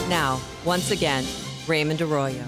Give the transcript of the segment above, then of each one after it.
Now, once again, Raymond Arroyo.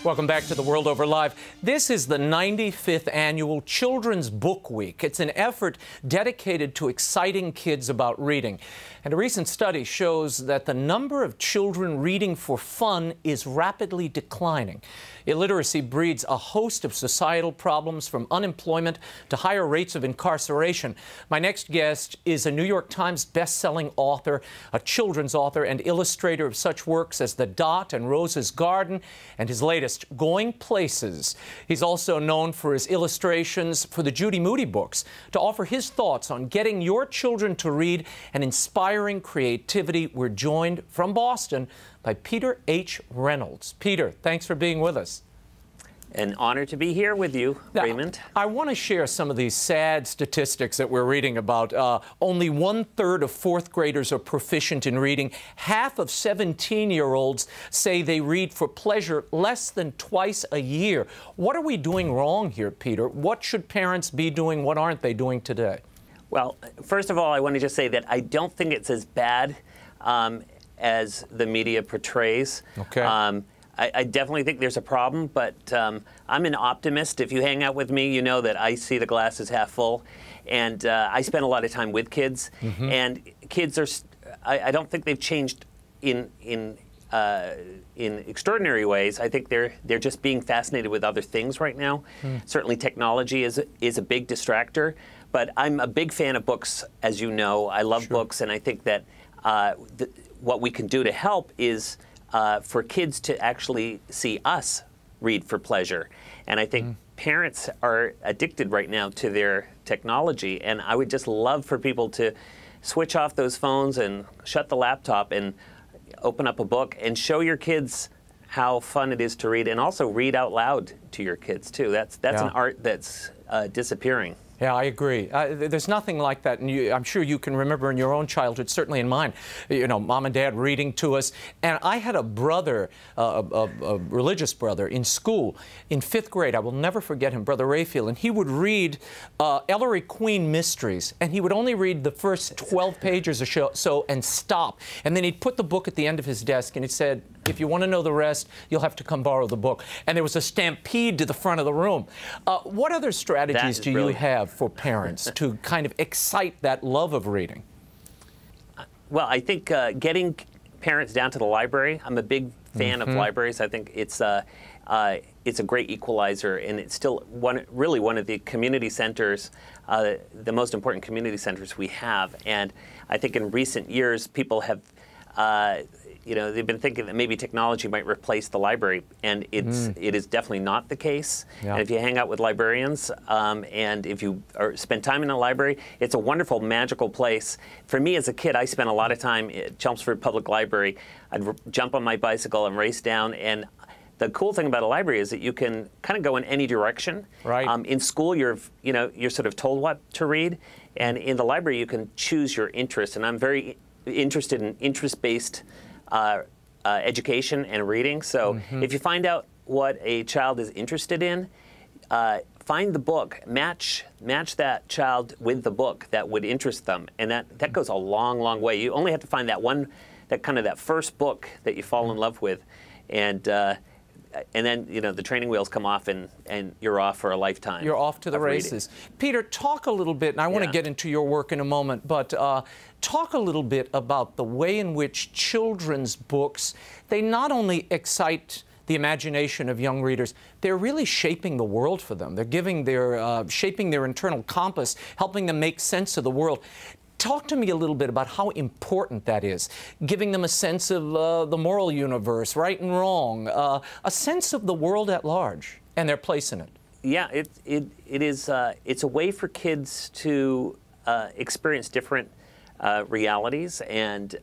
Welcome back to The World Over Live. This is the 95th annual Children's Book Week. It's an effort dedicated to exciting kids about reading. And a recent study shows that the number of children reading for fun is rapidly declining. Illiteracy breeds a host of societal problems, from unemployment to higher rates of incarceration. My next guest is a New York Times best-selling author, a children's author and illustrator of such works as The Dot and Rose's Garden, and his latest, Going Places. He's also known for his illustrations for the Judy Moody books. To offer his thoughts on getting your children to read and inspiring creativity, we're joined from Boston by Peter H. Reynolds. Peter, thanks for being with us. An honor to be here with you, Raymond. I want to share some of these sad statistics that we're reading about. Only 1/3 of fourth graders are proficient in reading. Half of 17-year-olds say they read for pleasure less than twice a year. What are we doing wrong here, Peter? What should parents be doing? What aren't they doing today? Well, first of all, I want to just say that I don't think it's as bad as the media portrays. Okay. I definitely think there's a problem, but I'm an optimist. If you hang out with me, you know that I see the glass as half full. And I spend a lot of time with kids. And kids are, I don't think they've changed in extraordinary ways. I think they're just being fascinated with other things right now. Certainly technology is a big distractor. But I'm a big fan of books, as you know. I love books, and I think that what we can do to help is for kids to actually see us read for pleasure. And I think parents are addicted right now to their technology, and I would just love for people to switch off those phones and shut the laptop and open up a book and show your kids how fun it is to read, and also read out loud to your kids too. That's an art that's disappearing. Yeah, I agree. There's nothing like that, and I'm sure you can remember in your own childhood, certainly in mine, you know, mom and dad reading to us. And I had a brother, a religious brother, in school in 5th grade. I will never forget him, Brother Rayfield, and he would read Ellery Queen Mysteries, and he would only read the first 12 pages or so and stop. And then he'd put the book at the end of his desk, and he said, if you want to know the rest, you'll have to come borrow the book. And there was a stampede to the front of the room. What other strategies do you have for parents to kind of excite that love of reading? Well, I think getting parents down to the library. I'm a big fan of libraries. I think it's a great equalizer, and it's still really one of the community centers, the most important community centers we have. And I think in recent years, people have you know, they've been thinking that maybe technology might replace the library, and it is definitely not the case. And if you hang out with librarians, and if you spend time in a library, it's a wonderful, magical place. For me as a kid, I spent a lot of time at Chelmsford Public Library. I'd jump on my bicycle and race down, and the cool thing about a library is that you can kind of go in any direction. Right. In school, you're sort of told what to read, and in the library, you can choose your interest. And I'm very interested in interest-based education and reading. So if you find out what a child is interested in, find the book, match that child with the book that would interest them, and that goes a long, long way. You only have to find that first book that you fall in love with, and then, you know, the training wheels come off, and you're off for a lifetime. You're off to the races. Peter, talk a little bit, and I want to get into your work in a moment, but talk a little bit about the way in which children's books, they not only excite the imagination of young readers, they're really shaping the world for them. They're shaping their internal compass, helping them make sense of the world. Talk to me a little bit about how important that is, giving them a sense of the moral universe, right and wrong, a sense of the world at large and their place in it. Yeah, it's a way for kids to experience different realities, and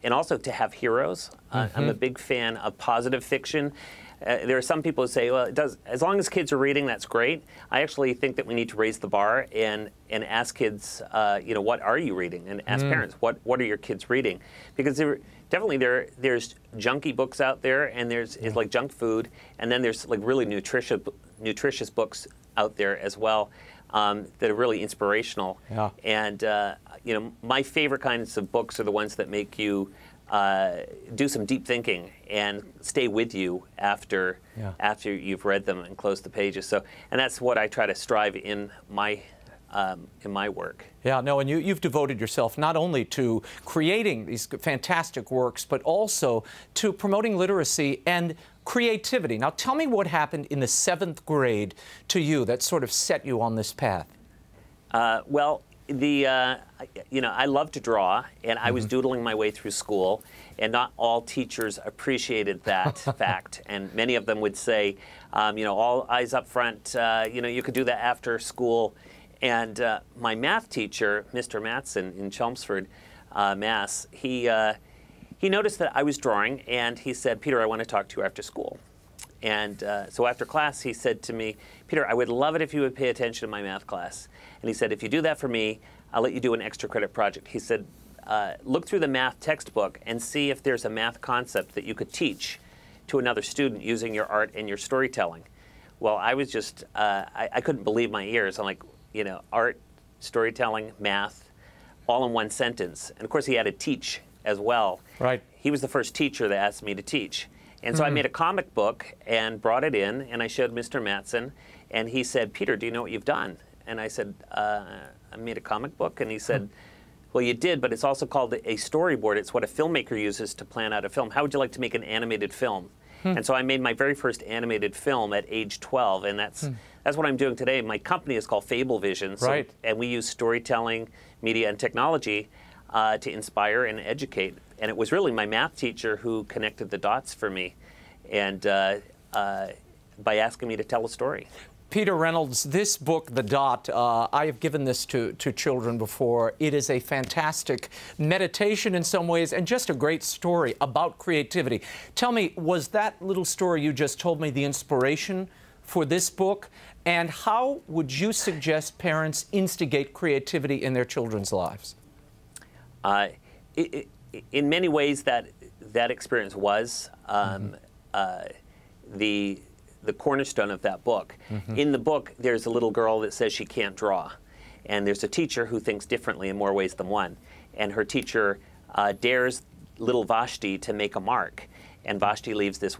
also to have heroes. I'm a big fan of positive fiction. There are some people who say, well, as long as kids are reading, that's great. I actually think that we need to raise the bar and ask kids, you know, what are you reading? And ask parents, what are your kids reading? Because there's junky books out there, and it's like junk food, and then there's like really nutritious books out there as well that are really inspirational. And you know, my favorite kinds of books are the ones that make you do some deep thinking and stay with you after you've read them and closed the pages. So, and that's what I try to strive in my work. Yeah, no, and you've devoted yourself not only to creating these fantastic works, but also to promoting literacy and creativity. Now, tell me what happened in the 7th grade to you that sort of set you on this path. Well, I love to draw, and I was doodling my way through school, and not all teachers appreciated that fact. And many of them would say, all eyes up front, you could do that after school. And my math teacher, Mr. Matson in Chelmsford, Mass, he noticed that I was drawing, and he said, "Peter, I want to talk to you after school." And so after class, he said to me, "Peter, I would love it if you would pay attention to my math class." And he said, "If you do that for me, I'll let you do an extra credit project." He said, "Look through the math textbook and see if there's a math concept that you could teach to another student using your art and your storytelling." Well, I was just, I couldn't believe my ears. I'm like, art, storytelling, math, all in one sentence. And of course, he had to teach as well. Right. He was the first teacher that asked me to teach. And so I made a comic book and brought it in, and I showed Mr. Matson, and he said, "Peter, do you know what you've done?" And I said, "I made a comic book." And he said, "Well, you did, but it's also called a storyboard. It's what a filmmaker uses to plan out a film. How would you like to make an animated film?" And so I made my very first animated film at age 12, and that's what I'm doing today. My company is called Fable Vision, Right. And we use storytelling, media, and technology to inspire and educate. And it was really my math teacher who connected the dots for me, and by asking me to tell a story. Peter Reynolds, this book, The Dot, I have given this to children before. It is a fantastic meditation in some ways and just a great story about creativity. Tell me, was that little story you just told me the inspiration for this book? And how would you suggest parents instigate creativity in their children's lives? In many ways, that experience was the cornerstone of that book. In the book, there's a little girl that says she can't draw. And there's a teacher who thinks differently in more ways than one. And her teacher dares little Vashti to make a mark. And Vashti leaves this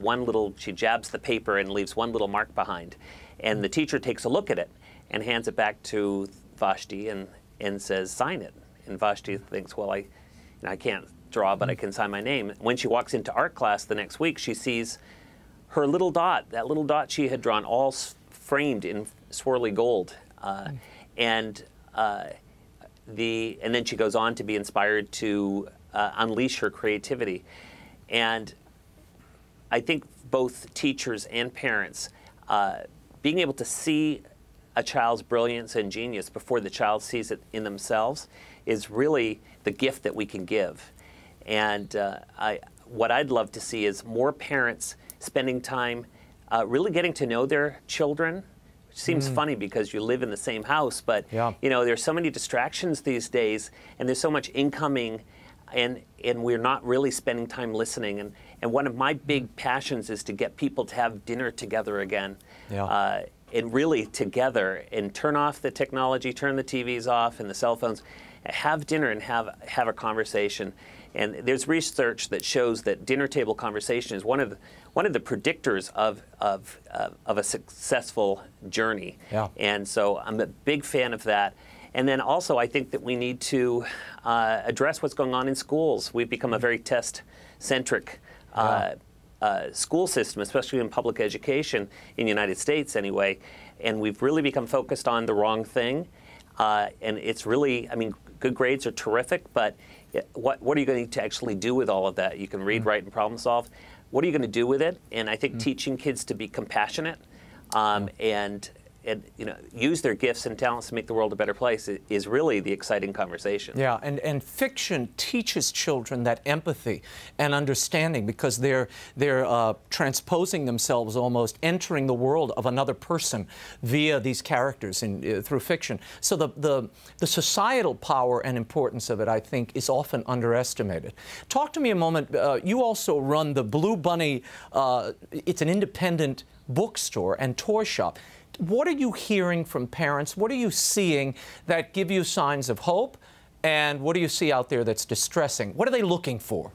she jabs the paper and leaves one little mark behind. And the teacher takes a look at it and hands it back to Vashti and says, "Sign it." And Vashti thinks, "Well, I can't draw, but I can sign my name." When she walks into art class the next week, she sees her little dot, that little dot she had drawn, all framed in swirly gold. And then she goes on to be inspired to unleash her creativity. And I think both teachers and parents, being able to see a child's brilliance and genius before the child sees it in themselves is really the gift that we can give. And what I'd love to see is more parents spending time really getting to know their children, which seems funny because you live in the same house, but there's so many distractions these days, and there's so much incoming, and we're not really spending time listening. And one of my big passions is to get people to have dinner together again, and really together, and turn off the technology, turn the TVs off and the cell phones, have dinner and have a conversation. And there's research that shows that dinner table conversation is one of the predictors of a successful journey. And so I'm a big fan of that. And then also I think that we need to address what's going on in schools. We've become a very test-centric school system, especially in public education in the United States anyway. And we've really become focused on the wrong thing. And it's really, good grades are terrific, but what are you going to actually do with all of that? You can read, write, and problem solve. What are you going to do with it? And I think teaching kids to be compassionate and use their gifts and talents to make the world a better place is really the exciting conversation. Yeah, and fiction teaches children that empathy and understanding because they're transposing themselves, almost entering the world of another person via these characters through fiction. So the societal power and importance of it, I think, is often underestimated. Talk to me a moment. You also run the Blue Bunny. It's an independent bookstore and toy shop. What are you hearing from parents? What are you seeing that give you signs of hope? And what do you see out there that's distressing? What are they looking for?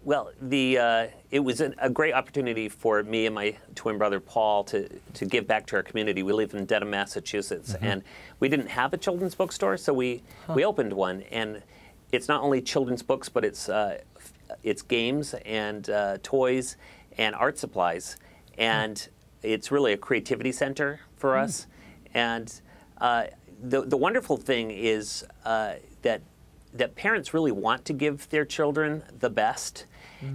Well, it was a great opportunity for me and my twin brother Paul to give back to our community. We live in Dedham, Massachusetts, and we didn't have a children's bookstore, so we opened one. And it's not only children's books, but it's games and toys and art supplies, and it's really a creativity center for us. And the wonderful thing is that parents really want to give their children the best.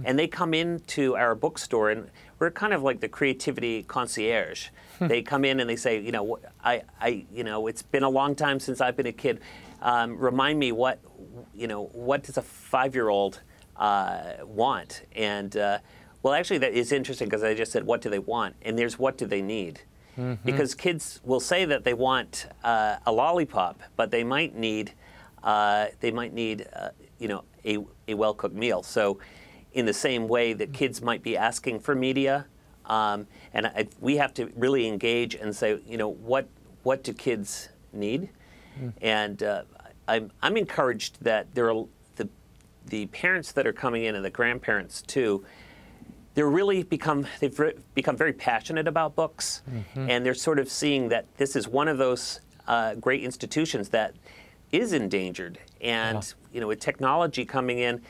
And they come into our bookstore, and we're kind of like the creativity concierge. They come in and they say, you know, it's been a long time since I've been a kid. Remind me what does a 5-year-old want? And well, actually, that is interesting because I just said, what do they want? And there's what do they need? Because kids will say that they want a lollipop, but they might need you know, a well-cooked meal. So in the same way that kids might be asking for media, we have to really engage and say, you know, what do kids need? And I'm encouraged that there are the parents that are coming in and the grandparents too. They've become very passionate about books, and they're sort of seeing that this is one of those great institutions that is endangered. And you know, with technology coming in,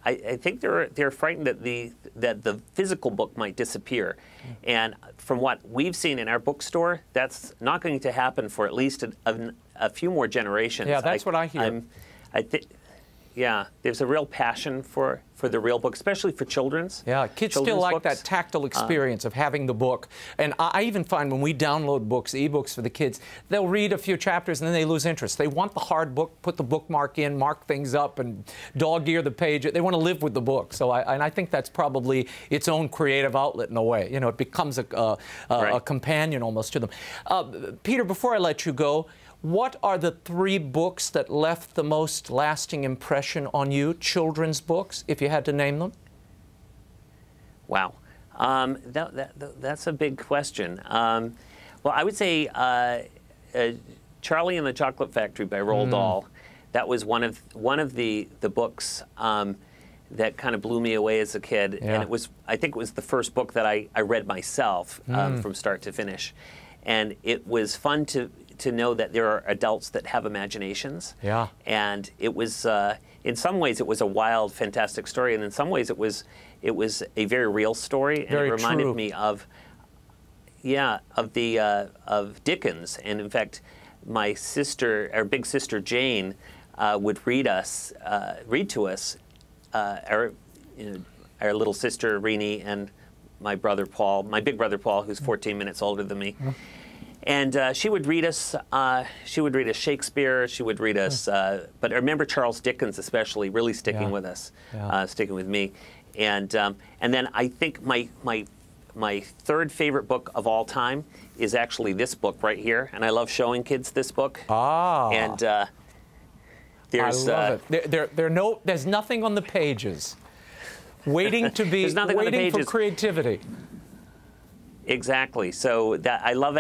I think they're frightened that the physical book might disappear. And from what we've seen in our bookstore, that's not going to happen for at least a few more generations. Yeah, that's what I hear. Yeah, there's a real passion for the real book, especially for children's. Yeah, kids still like books. that tactile experience of having the book. And I even find when we download books, e-books for the kids, they'll read a few chapters and then they lose interest. They want the hard book, put the bookmark in, mark things up, and dog-ear the page. They want to live with the book. So I think that's probably its own creative outlet in a way. You know, it becomes a companion almost to them. Peter, before I let you go, what are the 3 books that left the most lasting impression on you, children's books, if you had to name them? Wow. That's a big question. Well, I would say Charlie and the Chocolate Factory by Roald Dahl. That was one of the books that kind of blew me away as a kid. Yeah. And I think it was the first book that I read myself from start to finish. And it was fun to know that there are adults that have imaginations. Yeah. And it was, in some ways, it was a wild, fantastic story, and in some ways, it was a very real story. And it reminded me of Dickens. And in fact, my sister, our big sister Jane, would read to us, our little sister Renee and my brother Paul, my big brother Paul, who's 14 minutes older than me. And she would read us Shakespeare, she would read us, but I remember Charles Dickens especially really sticking with us, sticking with me. And then I think my 3rd favorite book of all time is actually this book right here, and I love showing kids this book. And there's I love it. There's nothing on the pages. Waiting to be waiting for creativity. Exactly. So I love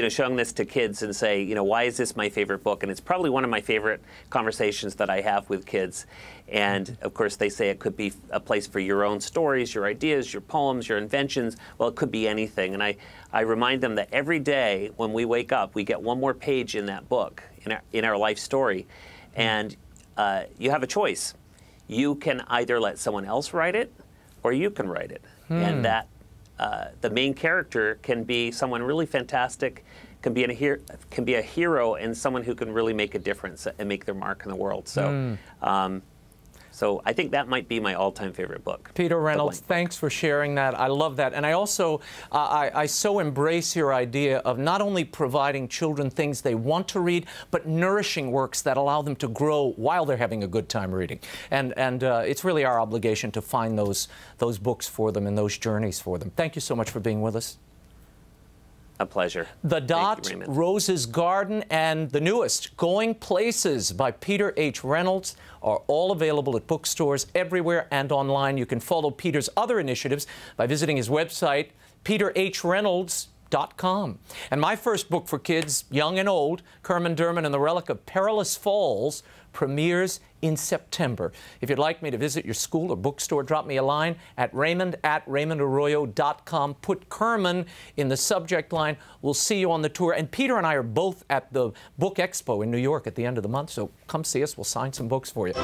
showing this to kids and say, why is this my favorite book? And it's probably one of my favorite conversations that I have with kids. And of course, they say it could be a place for your own stories, your ideas, your poems, your inventions. Well, it could be anything. And I remind them that every day when we wake up, we get one more page in that book, in our life story. And you have a choice. You can either let someone else write it, or you can write it. And that the main character can be someone really fantastic, can be a hero, and someone who can really make a difference and make their mark in the world. So, so I think that might be my all-time favorite book. Peter Reynolds, thanks for sharing that. I love that. And I also, I so embrace your idea of not only providing children things they want to read, but nourishing works that allow them to grow while they're having a good time reading. And it's really our obligation to find those books for them and those journeys for them. Thank you so much for being with us. A pleasure. The Dot, Rose's Garden, and the newest, Going Places by Peter H. Reynolds are all available at bookstores everywhere and online. You can follow Peter's other initiatives by visiting his website, peterhreynolds.com. EWTN.com. And my first book for kids, young and old, Kerman Derman and the Relic of Perilous Falls, premieres in September. If you'd like me to visit your school or bookstore, drop me a line at Raymond@RaymondArroyo.com. Put Kerman in the subject line. We'll see you on the tour. And Peter and I are both at the Book Expo in New York at the end of the month, so come see us. We'll sign some books for you.